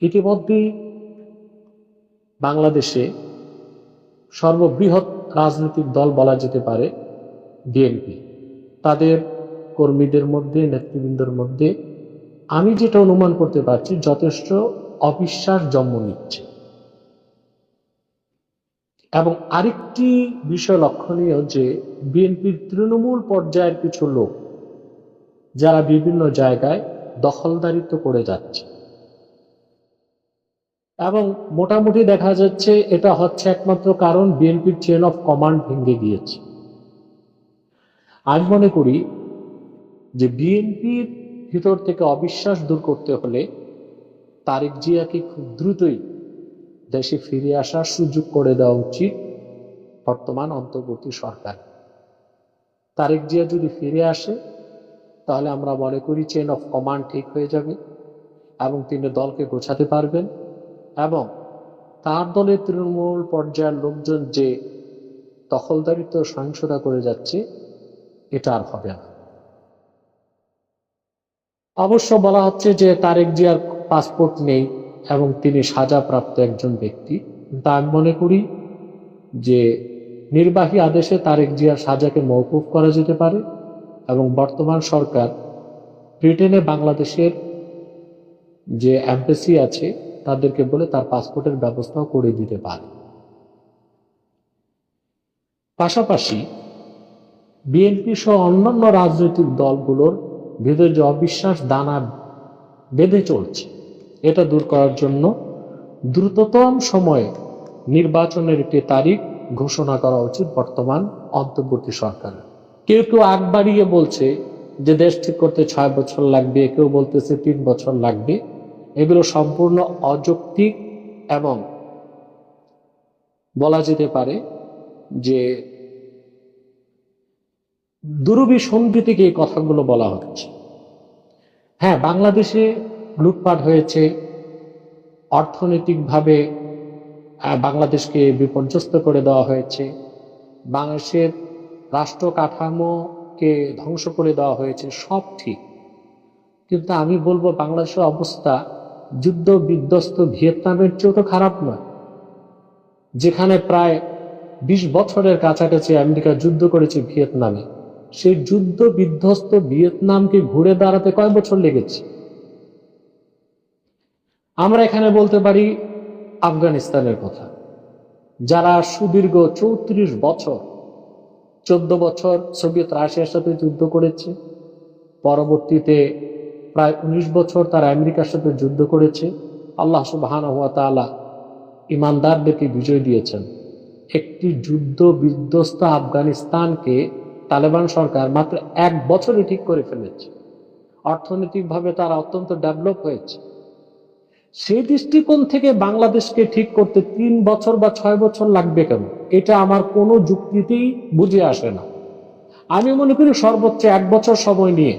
ইতিমধ্যেই বাংলাদেশে সর্ববৃহৎ রাজনৈতিক দল বলা যেতে পারে বিএনপি। তাদের কর্মীদের মধ্যে, নেতৃবৃন্দের মধ্যে আমি যেটা অনুমান করতে পারছি, যথেষ্ট অবিশ্বাস জন্ম নিচ্ছে। এবং আরেকটি বিষয় লক্ষণীয় যে বিএনপির তৃণমূল পর্যায়ের কিছু লোক যারা বিভিন্ন জায়গায় দখলদারিত্ব করে যাচ্ছে, এবং মোটামুটি দেখা যাচ্ছে এটা হচ্ছে একমাত্র কারণ বিএনপির চেইন অফ কমান্ড ভেঙে গিয়েছে। আমি মনে করি যে বিএনপির ভিতর থেকে অবিশ্বাস দূর করতে হলে তারেক জিয়াকে খুব দ্রুতই দেশে ফিরে আসার সুযোগ করে দেওয়া উচিত বর্তমান অন্তর্বর্তী সরকার। তারেক জিয়া যদি ফিরে আসে তাহলে আমরা মনে করি চেইন অফ কমান্ড ঠিক হয়ে যাবে এবং তিনি দলকে গোছাতে পারবেন, এবং তার দলের তৃণমূল পর্যায়ের লোকজন যে দখলদারিত্ব সহিংসতা করে যাচ্ছে এটা আর হবে না। অবশ্য বলা হচ্ছে যে তারেক জিয়ার পাসপোর্ট নেই এবং তিনি সাজাপ্রাপ্ত একজন ব্যক্তি, কিন্তু আমি মনে করি যে নির্বাহী আদেশে তারেক জিয়ার সাজাকে মওকুফ করা যেতে পারে এবং বর্তমান সরকার ব্রিটেনে বাংলাদেশের যে এমবাসি আছে তাদেরকে বলে তার পাসপোর্টের ব্যবস্থাও করে দিতে পারে। পাশাপাশি বিএনপি সহ অন্যান্য রাজনৈতিক দলগুলোর ভেতরে যে অবিশ্বাস দানা বেঁধে চলছে, এটা দূর করার জন্য দ্রুততম সময়ে নির্বাচনের একটি তারিখ ঘোষণা করা উচিত বর্তমান অন্তর্বর্তী সরকারের। কেউ কেউ আগ বাড়িয়ে বলছে যে দেশ ঠিক করতে 6 বছর লাগবে, কেউ বলতেছে 3 বছর লাগবে। এগুলো সম্পূর্ণ অযৌক্তিক এবং বলা যেতে পারে যে দুরভিসন্ধি থেকে এই কথাগুলো বলা হচ্ছে। হ্যাঁ, বাংলাদেশে লুটপাট হয়েছে, অর্থনৈতিকভাবে বাংলাদেশকে বিপর্যস্ত করে দেওয়া হয়েছে, বাংলাদেশের রাষ্ট্র কাঠামোকে ধ্বংস করে দেওয়া হয়েছে, সব ঠিক। কিন্তু আমি বলবো বাংলাদেশের অবস্থা যুদ্ধ বিধ্বস্ত ভিয়েতনামের চেয়েও তো খারাপ নয়, যেখানে প্রায় 20 বছরের কাছাকাছি আমেরিকা যুদ্ধ করেছে ভিয়েতনামে। সেই যুদ্ধ বিধ্বস্ত ভিয়েতনামকে ঘুরে দাঁড়াতে কয় বছর লেগেছে? আমরা এখানে বলতে পারি আফগানিস্তানের কথা, যারা সুদীর্ঘ 34 বছর, 14 বছর সোভিয়েত রাশিয়ার সাথে যুদ্ধ করেছে, পরবর্তীতে প্রায় 19 বছর তারা আমেরিকার সাথে যুদ্ধ করেছে। আল্লাহ সুবহানাহু ওয়া তাআলা ইমানদারদেরকে বিজয় দিয়েছেন। একটি যুদ্ধ বিধ্বস্ত আফগানিস্তানকে তালেবান সরকার মাত্র 1 বছরে ঠিক করে ফেলেছে। অর্থনৈতিকভাবে তারা অত্যন্ত ডেভেলপ হয়েছে। সেই দৃষ্টিকোণ থেকে বাংলাদেশকে ঠিক করতে 3 বছর বা 6 বছর লাগবে কেন? এটা আমার কোনো যুক্তিতেই বুঝে আসে না। আমি মনে করি সর্বোচ্চ 1 বছর সময় নিয়ে